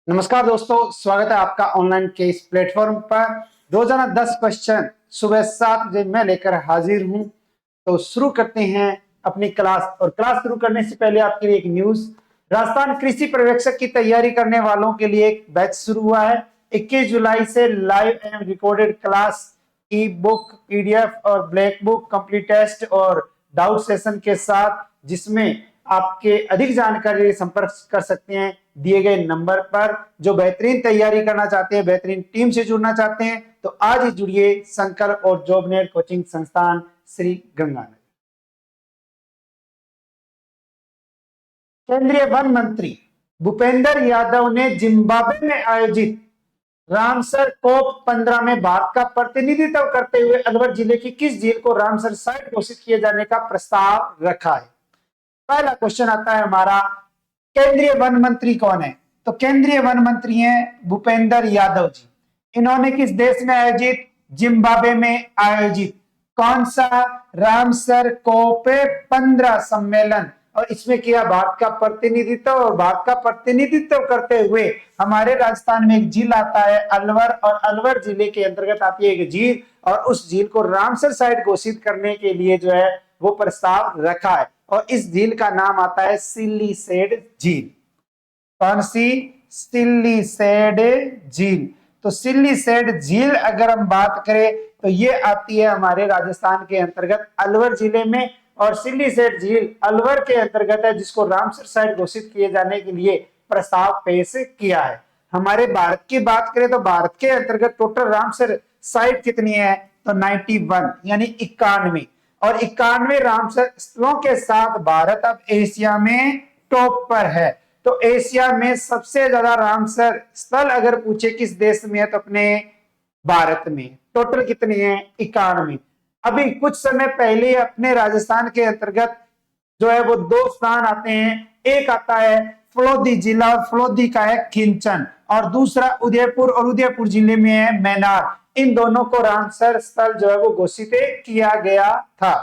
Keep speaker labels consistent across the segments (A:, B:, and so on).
A: नमस्कार दोस्तों, स्वागत है आपका ऑनलाइन के इस प्लेटफॉर्म पर। रोजाना 10 क्वेश्चन सुबह 7 बजे मैं लेकर हाजिर हूं। तो शुरू करते हैं अपनी क्लास। और क्लास शुरू करने से पहले आपके लिए एक न्यूज। राजस्थान कृषि पर्यवेक्षक की तैयारी करने वालों के लिए एक बैच शुरू हुआ है। 21 जुलाई से live and recorded class, E book, PDF और ब्लैक बुक, कंप्लीट टेस्ट और डाउट सेशन के साथ, जिसमें आपके अधिक जानकारी के लिए संपर्क कर सकते हैं दिए गए नंबर पर। जो बेहतरीन तैयारी करना चाहते हैं, बेहतरीन टीम से जुड़ना चाहते हैं, तो आज ही जुड़िए संकल्प और जॉबनेट कोचिंग संस्थान श्री गंगानगर। केंद्रीय वन मंत्री भूपेंद्र यादव ने जिम्बाब्वे में आयोजित रामसर कोप 15 में भारत का प्रतिनिधित्व करते हुए अलवर जिले की किस झील को रामसर साइट घोषित किए जाने का प्रस्ताव रखा है। पहला क्वेश्चन आता है हमारा, केंद्रीय वन मंत्री कौन है? तो केंद्रीय वन मंत्री हैं भूपेंद्र यादव जी। इन्होंने किस देश में आयोजित? जिम्बाब्वे में आयोजित कौन सा? रामसर कोपे 15 सम्मेलन। और इसमें किया भारत का प्रतिनिधित्व। और भारत का प्रतिनिधित्व करते हुए हमारे राजस्थान में एक झील आता है अलवर, और अलवर जिले के अंतर्गत आती है एक झील, और उस झील को रामसर साइट घोषित करने के लिए जो है वो प्रस्ताव रखा है। और इस झील का नाम आता है सिल्लीसेड झील। कौन सी? सिल्लीसेड झील। तो सिल्लीसेड झील अगर हम बात करें तो ये आती है हमारे राजस्थान के अंतर्गत अलवर जिले में। और सिल्लीसेड झील अलवर के अंतर्गत है, जिसको रामसर साइट घोषित किए जाने के लिए प्रस्ताव पेश किया है। हमारे भारत की बात करें तो भारत के अंतर्गत टोटल रामसर साइट कितनी है? तो 91 यानी 91। और 91 रामसर स्थलों के साथ भारत अब एशिया में टॉप पर है। तो एशिया में सबसे ज्यादा रामसर स्थल अगर पूछे किस देश में है, तो अपने भारत में। टोटल कितनी है? 91। अभी कुछ समय पहले अपने राजस्थान के अंतर्गत जो है वो दो स्थान आते हैं। एक आता है फलोदी जिला, और फलोदी का है खिंचन, और दूसरा उदयपुर, और उदयपुर जिले में है मैनार। इन दोनों को रामसर स्थल जो है वो घोषित किया गया था।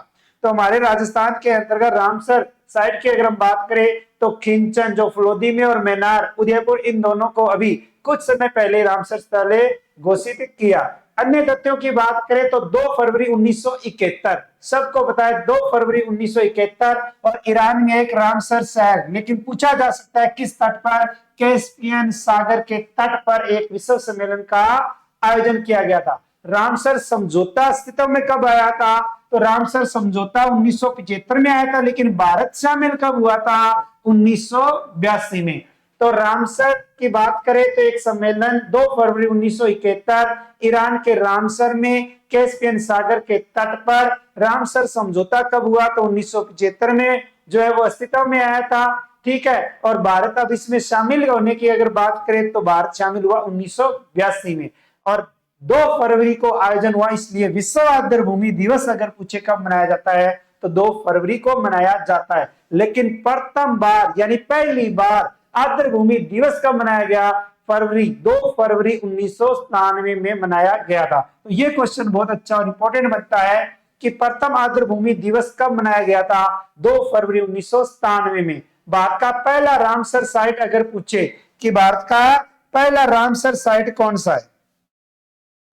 A: तो हमारे राजस्थान के अंतर्गत रामसर साइट की अगर हम बात करें तो खिंचन जो फलोदी में, और मैनार उदयपुर, इन दोनों को अभी कुछ समय पहले रामसर स्थल घोषित किया। अन्य तथ्यों की बात करें तो 2 फरवरी 1971, सबको पता है 2 फरवरी 1971, और ईरान में एक रामसर शहर, लेकिन पूछा जा सकता है किस तट पर? कैस्पियन सागर के तट पर एक विश्व सम्मेलन का आयोजन किया गया था। रामसर समझौता अस्तित्व में कब आया था? तो रामसर समझौता 1975 में आया था, लेकिन भारत शामिल कब हुआ था? 1982 में। तो रामसर की बात करें तो एक सम्मेलन 2 फरवरी 1971 ईरान के रामसर में कैस्पियन सागर के तट पर। रामसर समझौता कब हुआ? तो 1975 में जो है वो अस्तित्व में आया था। ठीक है। और भारत अब इसमें शामिल होने की अगर बात करें तो भारत शामिल हुआ 1982 में। और 2 फरवरी को आयोजन हुआ, इसलिए विश्व आर्द्र भूमि दिवस अगर पूछे कब मनाया जाता है तो 2 फरवरी को मनाया जाता है। लेकिन प्रथम बार यानी पहली बार आर्द्र भूमि दिवस कब मनाया गया? 2 फरवरी 1997 में मनाया गया था। तो ये क्वेश्चन बहुत अच्छा और इंपॉर्टेंट बनता है कि प्रथम आर्द्र भूमि दिवस कब मनाया गया था? 2 फरवरी 1997 में। भारत का पहला रामसर साइट अगर पूछे कि भारत का पहला रामसर साइट कौन सा है?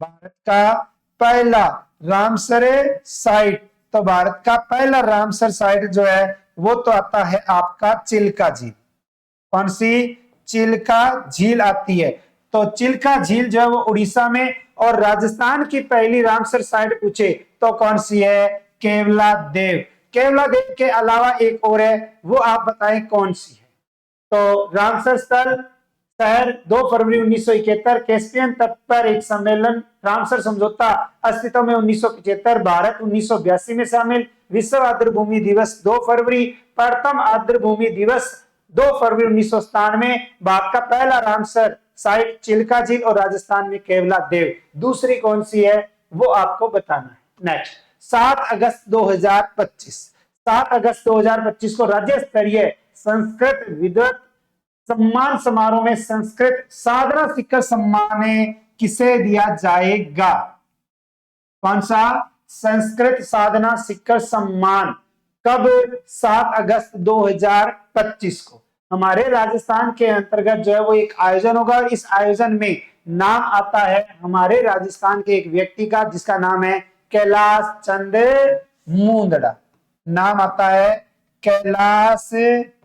A: भारत का पहला रामसर साइट, तो भारत का पहला रामसर साइट जो है वो तो आता है आपका चिल्का झील। कौन सी? चिल्का झील आती है। तो चिल्का झील जो है वो उड़ीसा में। और राजस्थान की पहली रामसर साइट पूछे तो कौन सी है? केवला देव। केवला देव के अलावा एक और है, वो आप बताएं कौन सी है? तो रामसर स्थल शहर 2 फरवरी 1971 कैस्पियन तट पर एक सम्मेलन रामसर समझौता अस्तित्व में 1975, भारत 1982 में शामिल, विश्व आर्द्र भूमि दिवस 2 फरवरी, प्रथम आर्द्र भूमि दिवस 2 फरवरी 1997, भारत का पहला रामसर साइट चिल्का झील, और राजस्थान में केवला देव। दूसरी कौन सी है वो आपको बताना है। नेक्स्ट 7 अगस्त 2025, 7 अगस्त 2025 को राज्य स्तरीय संस्कृत विद्वत सम्मान समारोह में संस्कृत साधना शिखर सम्मान किसे दिया जाएगा? कौन सा? संस्कृत साधना शिखर सम्मान। कब? 7 अगस्त 2025 को। हमारे राजस्थान के अंतर्गत जो है वो एक आयोजन होगा और इस आयोजन में नाम आता है हमारे राजस्थान के एक व्यक्ति का जिसका नाम है कैलाश चंद्र मुंदड़ा। नाम आता है कैलाश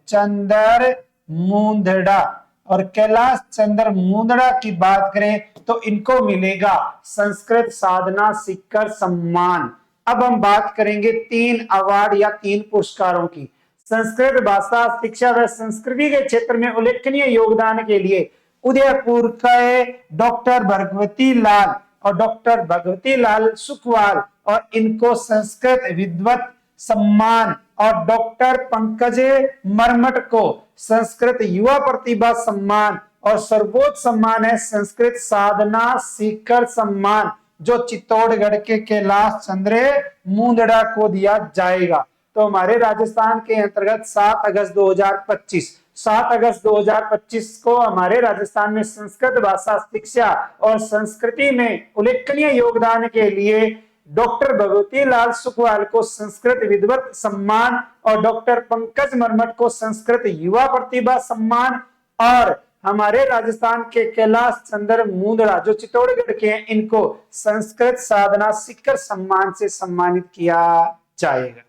A: चंद्र मुंदड़ा। और कैलाश चंद्र मुंदड़ा की बात करें तो इनको मिलेगा संस्कृत साधना शिखर सम्मान। अब हम बात करेंगे 3 अवार्ड या 3 पुरस्कारों की। संस्कृत भाषा शिक्षा व संस्कृति के क्षेत्र में उल्लेखनीय योगदान के लिए उदयपुर के डॉक्टर भगवती लाल और डॉक्टर भगवती लाल सुखवाल और इनको संस्कृत विद्वत सम्मान और डॉक्टर पंकज मरमट को संस्कृत युवा प्रतिभा सम्मान और सर्वोच्च सम्मान है संस्कृत साधना शिखर सम्मान जो चित्तौड़गढ़ के कैलाश चंद्र मुंदड़ा को दिया जाएगा। तो हमारे राजस्थान के अंतर्गत 7 अगस्त 2025 को हमारे राजस्थान में संस्कृत भाषा शिक्षा और संस्कृति में उल्लेखनीय योगदान के लिए डॉक्टर भगवती लाल सुखवाल को संस्कृत विद्वत सम्मान और डॉक्टर पंकज मरमट को संस्कृत युवा प्रतिभा सम्मान और हमारे राजस्थान के कैलाश चंद्र मुंदड़ा जो चित्तौड़गढ़ के हैं इनको संस्कृत साधना शिखर सम्मान से सम्मानित किया जाएगा।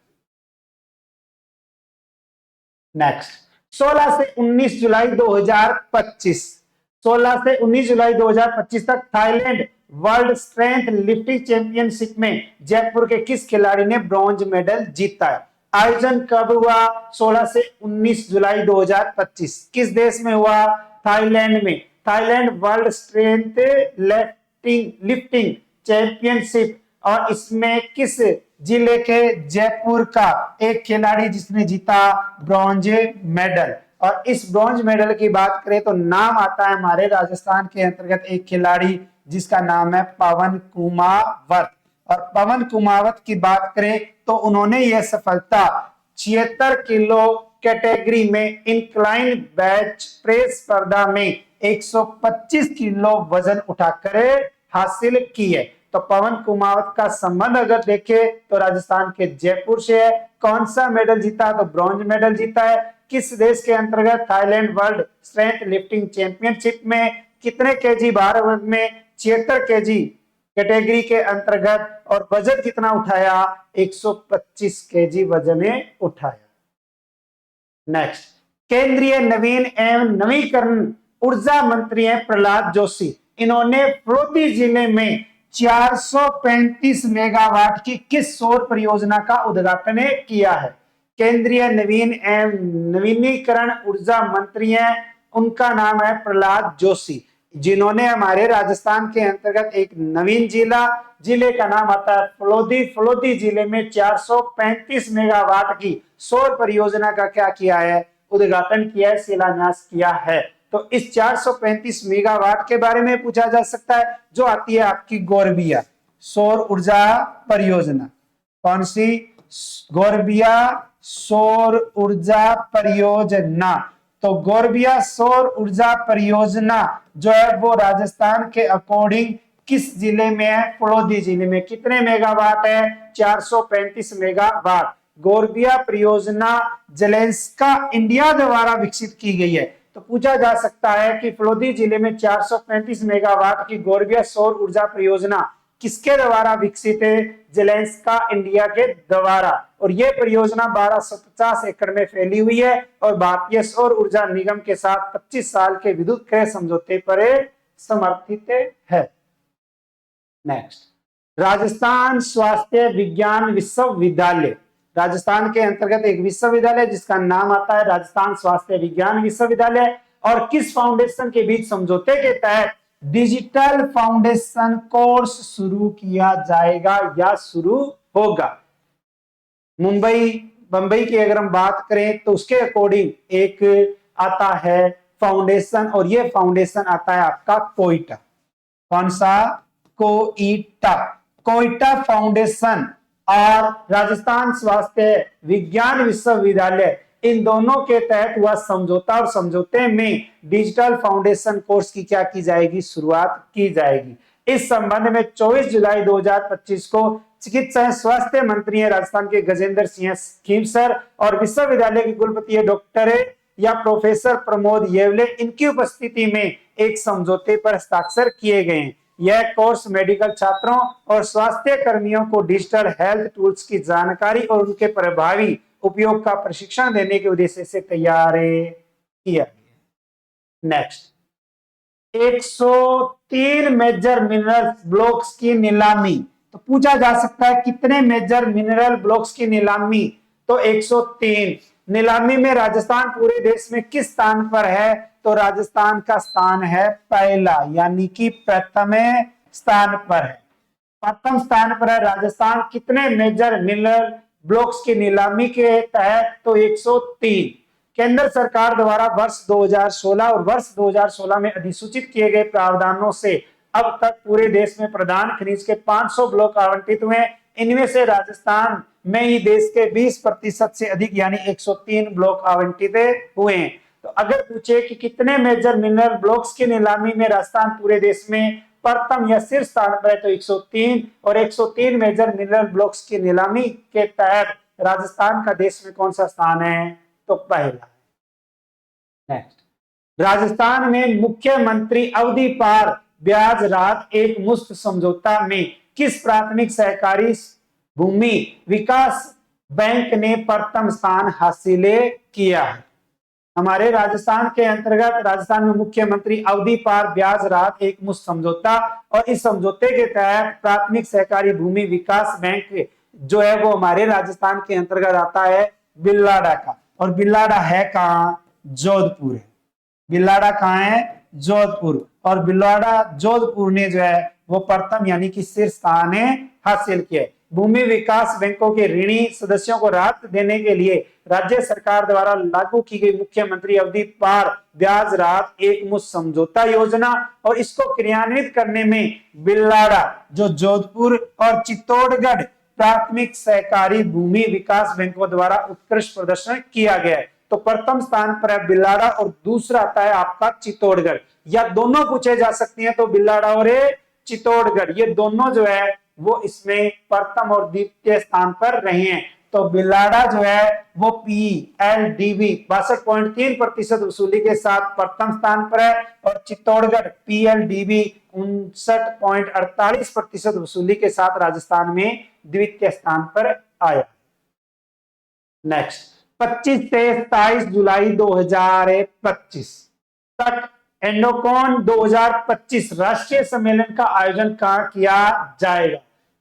A: नेक्स्ट 16 से 19 जुलाई 2025 16 से 19 जुलाई 2025 तक Thailand world strength lifting championship में जयपुर के किस खिलाड़ी ने ब्रॉन्ज मेडल जीता है। आयोजन कब हुआ? 16 से 19 जुलाई 2025। किस देश में हुआ? थाईलैंड में। Thailand world strength lifting championship और इसमें किस जिले के? जयपुर का एक खिलाड़ी जिसने जीता ब्रॉन्ज मेडल। और इस ब्रॉन्ज मेडल की बात करें तो नाम आता है हमारे राजस्थान के अंतर्गत एक खिलाड़ी जिसका नाम है पवन कुमावत। और पवन कुमावत की बात करें तो उन्होंने यह सफलता 76 किलो कैटेगरी में इंक्लाइन बेंच प्रेस स्पर्धा में 125 किलो वजन उठाकर हासिल की है। तो पवन कुमावत का संबंध अगर देखें तो राजस्थान के जयपुर से है। कौन सा मेडल जीता? तो ब्रॉन्ज मेडल जीता है। किस देश के अंतर्गत? Thailand world strength lifting championship में। कितने केजी भार वर्ग में? 76 केजी कैटेगरी के अंतर्गत। और वजन कितना उठाया? 125 केजी वजन उठाया। नेक्स्ट केंद्रीय नवीन एवं नवीकरण ऊर्जा मंत्री हैं प्रहलाद जोशी। इन्होंने फलोदी जिले में 435 मेगावाट की किस सौर परियोजना का उद्घाटन किया है? केंद्रीय नवीन एवं नवीनीकरण ऊर्जा मंत्री हैं, उनका नाम है प्रहलाद जोशी, जिन्होंने हमारे राजस्थान के अंतर्गत एक नवीन जिले का नाम आता है फलोदी जिले में 435 मेगावाट की सौर परियोजना का क्या किया है? उद्घाटन किया है, शिलान्यास किया है। तो इस 435 मेगावाट के बारे में पूछा जा सकता है, जो आती है आपकी गोरबिया सौर ऊर्जा परियोजना। कौन सी? गोरबिया सौर ऊर्जा परियोजना। तो गोरबिया सौर ऊर्जा परियोजना जो है वो राजस्थान के अकॉर्डिंग किस जिले में है? फलोदी जिले में। कितने मेगावाट है? 435 मेगावाट। गोरबिया परियोजना जेलेंस्का इंडिया द्वारा विकसित की गई है। तो पूछा जा सकता है कि फलोदी जिले में 435 मेगावाट की गोरबिया सौर ऊर्जा परियोजना किसके द्वारा विकसित है? जेलेंस्का इंडिया के द्वारा। और यह परियोजना 1250 एकड़ में फैली हुई है और भारतीय सौर ऊर्जा निगम के साथ 25 साल के विद्युत क्रय समझौते पर समर्थित है। नेक्स्ट राजस्थान स्वास्थ्य विज्ञान विश्वविद्यालय। राजस्थान के अंतर्गत एक विश्वविद्यालय जिसका नाम आता है राजस्थान स्वास्थ्य विज्ञान विश्वविद्यालय। और किस फाउंडेशन के बीच समझौते के तहत डिजिटल फाउंडेशन कोर्स शुरू किया जाएगा या शुरू होगा? बंबई की अगर हम बात करें तो उसके अकॉर्डिंग एक आता है फाउंडेशन और ये फाउंडेशन आता है आपका कोइटा। कौन सा? कोइटा फाउंडेशन और राजस्थान स्वास्थ्य विज्ञान विश्वविद्यालय, इन दोनों के तहत हुआ समझौता और समझौते में डिजिटल फाउंडेशन कोर्स की क्या की जाएगी? शुरुआत की जाएगी। इस संबंध में 24 जुलाई 2025 को चिकित्सा स्वास्थ्य मंत्री है राजस्थान के गजेंद्र सिंह खीमसर और विश्वविद्यालय के कुलपति है डॉक्टर या प्रोफेसर प्रमोद येवले, इनकी उपस्थिति में एक समझौते पर हस्ताक्षर किए गए। यह कोर्स मेडिकल छात्रों और स्वास्थ्य कर्मियों को डिजिटल हेल्थ टूल्स की जानकारी और उनके प्रभावी उपयोग का प्रशिक्षण देने के उद्देश्य से तैयार किया गया। नेक्स्ट, 103 मेजर मिनरल ब्लॉक्स की नीलामी। तो पूछा जा सकता है कितने मेजर मिनरल ब्लॉक्स की नीलामी, तो 103। नीलामी में राजस्थान पूरे देश में किस स्थान पर है, तो राजस्थान का स्थान है पहला, यानी कि प्रथम स्थान पर है। प्रथम स्थान पर है राजस्थान। कितने मेजर मिनरल ब्लॉक्स की नीलामी के तहत, तो 103। केंद्र सरकार द्वारा वर्ष 2016 और वर्ष 2016 में अधिसूचित किए गए प्रावधानों से अब तक पूरे देश में प्रधान खनिज के 500 ब्लॉक आवंटित हुए। इनमें से राजस्थान में ही देश के 20% से अधिक यानी 103 ब्लॉक आवंटित हुए हैं। तो अगर पूछे कि कितने मेजर मिनरल ब्लॉक्स की नीलामी में राजस्थान पूरे देश में प्रथम या शीर्ष स्थान पर है, तो 103, और 103 मेजर मिनरल ब्लॉक्स की नीलामी के तहत राजस्थान का देश में कौन सा स्थान है, तो पहला। नेक्स्ट, राजस्थान में मुख्यमंत्री अवधि पार ब्याज राहत एक मुश्त समझौता में किस प्राथमिक सहकारी भूमि विकास बैंक ने प्रथम स्थान हासिल किया है। हमारे राजस्थान के अंतर्गत राजस्थान में मुख्यमंत्री अवधि पार ब्याज राहत एक मुश्त समझौता, और इस समझौते के तहत प्राथमिक सहकारी भूमि विकास बैंक जो है वो हमारे राजस्थान के अंतर्गत आता है बिल्लाडा का। और बिल्लाडा है कहाँ, जोधपुर है। बिल्लाडा कहाँ है, जोधपुर। और बिल्लाडा जोधपुर ने जो है वो प्रथम यानी कि शीर्ष स्थान हासिल किया। भूमि विकास बैंकों के ऋणी सदस्यों को राहत देने के लिए राज्य सरकार द्वारा लागू की गई मुख्यमंत्री अवधि पार ब्याज राहत एक मुश्त समझौता योजना, और इसको क्रियान्वित करने में बिल्लाडा जो जोधपुर और चित्तौड़गढ़ प्राथमिक सहकारी भूमि विकास बैंकों द्वारा उत्कृष्ट प्रदर्शन किया गया है। तो प्रथम स्थान पर है बिल्लाडा और दूसरा आता है आपका चित्तौड़गढ़, या दोनों पूछे जा सकती हैं, तो बिल्लाडा और चित्तौड़गढ़ ये दोनों जो है वो इसमें प्रथम और द्वितीय स्थान पर रहे हैं। तो बिल्लाडा जो है वो PLDB 62.3% वसूली के साथ प्रथम स्थान पर है, और चित्तौड़गढ़ PLDB 59.48% वसूली के साथ राजस्थान में द्वितीय स्थान पर आया। नेक्स्ट, 25 से 27 जुलाई 2025 तक एंडोकॉन 2025 राष्ट्रीय सम्मेलन का आयोजन कहाँ किया जाएगा।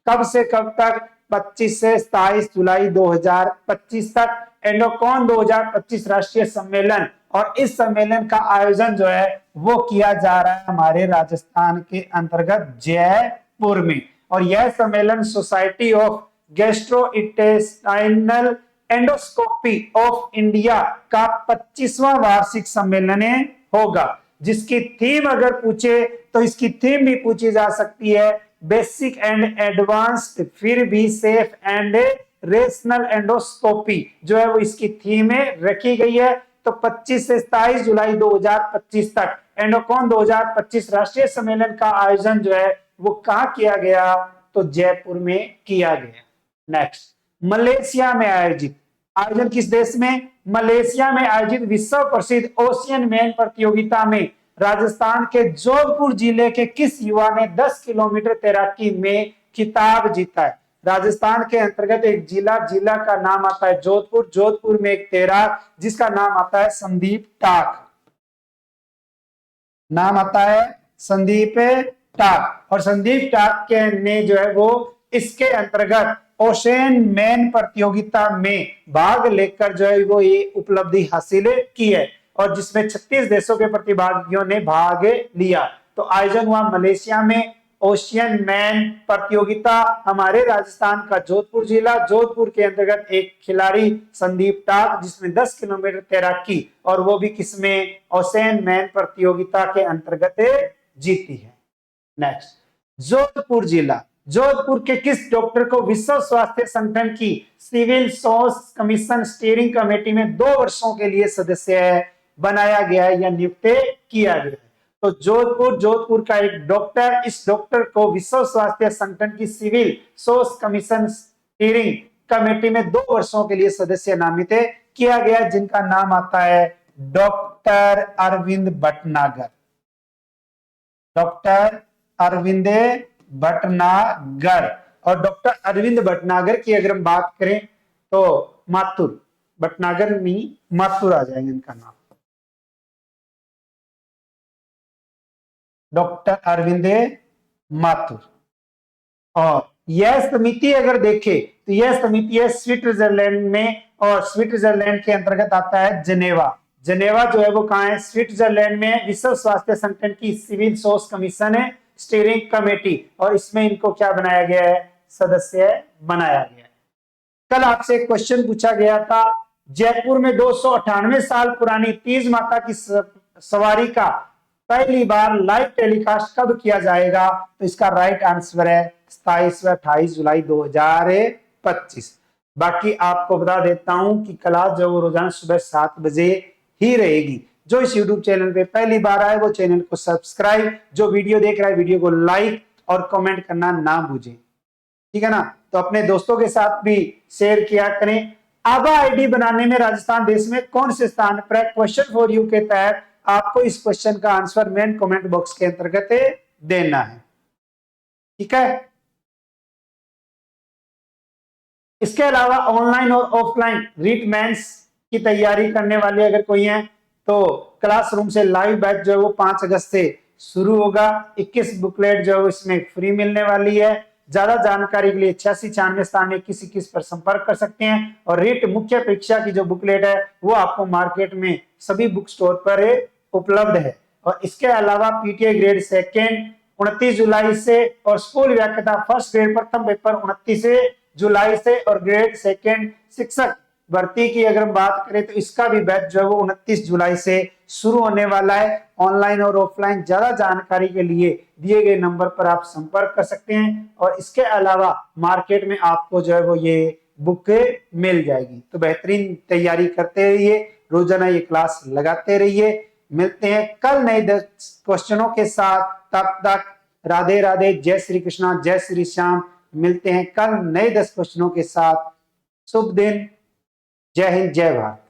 A: कब से कब तक, 25 से 27 जुलाई 2025 तक एंडोकॉन 2025 राष्ट्रीय सम्मेलन, और इस सम्मेलन का आयोजन जो है वो किया जा रहा है हमारे राजस्थान के अंतर्गत जयपुर में। और यह सम्मेलन society of gastrointestinal endoscopy of India का 25वां वार्षिक सम्मेलन होगा, जिसकी थीम अगर पूछे तो इसकी थीम भी पूछी जा सकती है, बेसिक एंड एडवांस्ड फिर भी सेफ एंड रेशनल एंडोस्कोपी जो है वो इसकी थीम में रखी गई है। तो 25 से 27 जुलाई 2025 तक एंडोकॉन 2025 राष्ट्रीय सम्मेलन का आयोजन जो है वो कहाँ किया गया, तो जयपुर में किया गया। नेक्स्ट, मलेशिया में आयोजित, आयोजन किस देश में, मलेशिया में आयोजित विश्व प्रसिद्ध ओशियन मैन प्रतियोगिता में राजस्थान के जोधपुर जिले के किस युवा ने 10 किलोमीटर तैराकी में खिताब जीता है। राजस्थान के अंतर्गत एक जिला का नाम आता है जोधपुर, जोधपुर में एक तैराक जिसका नाम आता है संदीप टाक, नाम आता है संदीप टाक। और संदीप टाक के ने जो है वो इसके अंतर्गत ओशियन मैन प्रतियोगिता में भाग लेकर जो है वो ये उपलब्धि हासिल की है, और जिसमें 36 देशों के प्रतिभागियों ने भाग लिया। तो आयोजन हुआ मलेशिया में ओशियन मैन प्रतियोगिता, हमारे राजस्थान का जोधपुर जिला, जोधपुर के अंतर्गत एक खिलाड़ी संदीप टाक जिसने 10 किलोमीटर तैराकी और वो भी किसमें, ओशियन मैन प्रतियोगिता के अंतर्गत जीती है। नेक्स्ट, जोधपुर जिला, जोधपुर के किस डॉक्टर को विश्व स्वास्थ्य संगठन की civil source commission steering committee में 2 वर्षों के लिए सदस्य बनाया गया है या नियुक्त किया गया है। तो जोधपुर का एक डॉक्टर, इस डॉक्टर को विश्व स्वास्थ्य संगठन की civil source commission steering committee में 2 वर्षों के लिए सदस्य नामित किया गया, जिनका नाम आता है डॉक्टर अरविंद भटनागर। डॉक्टर अरविंद भटनागर। और डॉक्टर अरविंद भटनागर की अगर हम बात करें तो माथुर, भटनागर नहीं माथुर आ जाएंगे इनका नाम। डॉक्टर अरविंद माथुर। और यह समिति अगर देखें तो यह समिति है स्विट्जरलैंड में, और स्विट्जरलैंड के अंतर्गत आता है जनेवा। जनेवा जो है वो कहाँ है? स्विट्जरलैंड में। विश्व स्वास्थ्य संगठन की सिविल सोर्स कमीशन है, स्टीयरिंग कमेटी, और इसमें इनको क्या बनाया गया है? सदस्य बनाया गया है। कल आपसे एक क्वेश्चन पूछा गया था, जयपुर में 298 साल पुरानी तीज माता की सवारी का पहली बार लाइव टेलीकास्ट कब किया जाएगा? तो इसका राइट आंसर है 27 व 28 जुलाई 2025। बाकी आपको बता देता हूं कि क्लास जो रोजाना सुबह 7 बजे ही रहेगी। जो इस YouTube चैनल पे पहली बार आए वो चैनल को सब्सक्राइब, जो वीडियो देख रहा है वीडियो को लाइक और कमेंट करना ना भूलें, ठीक है ना। तो अपने दोस्तों के साथ भी शेयर किया करें। आभा आईडी बनाने में राजस्थान देश में कौन से स्थान पर? क्वेश्चन फॉर यू के तहत आपको इस क्वेश्चन का आंसर मेन कमेंट बॉक्स के अंतर्गत देना है, ठीक है। इसके अलावा ऑनलाइन और ऑफलाइन रीट मेंस की तैयारी करने वाले अगर कोई हैं तो क्लासरूम से लाइव बैच जो है वो 5 अगस्त से शुरू होगा। 21 बुकलेट जो है इसमें फ्री मिलने वाली है। ज्यादा जानकारी के लिए 86969121 पर संपर्क कर सकते हैं। और रीट मुख्य परीक्षा की जो बुकलेट है वो आपको मार्केट में सभी बुक स्टोर पर उपलब्ध है। और इसके अलावा पीटीए ग्रेड सेकेंड 29 जुलाई से, और स्कूल व्याख्याता फर्स्ट ग्रेड प्रथम पेपर 29 जुलाई से, और ग्रेड सेकेंड शिक्षक भर्ती की अगर हम बात करें तो इसका भी बैच जो है वो 29 जुलाई से शुरू होने वाला है। ऑनलाइन और ऑफलाइन ज्यादा जानकारी के लिए दिए गए नंबर पर आप संपर्क कर सकते हैं। और इसके अलावा मार्केट में आपको जो है वो ये बुक मिल जाएगी। तो बेहतरीन तैयारी करते रहिए, रोजाना ये क्लास लगाते रहिए। मिलते हैं कल नए 10 क्वेश्चनों के साथ। तब तक राधे राधे, जय श्री कृष्णा, जय श्री श्याम। मिलते हैं कल नए 10 क्वेश्चनों के साथ। शुभ दिन, जय हिंद, जय भारत।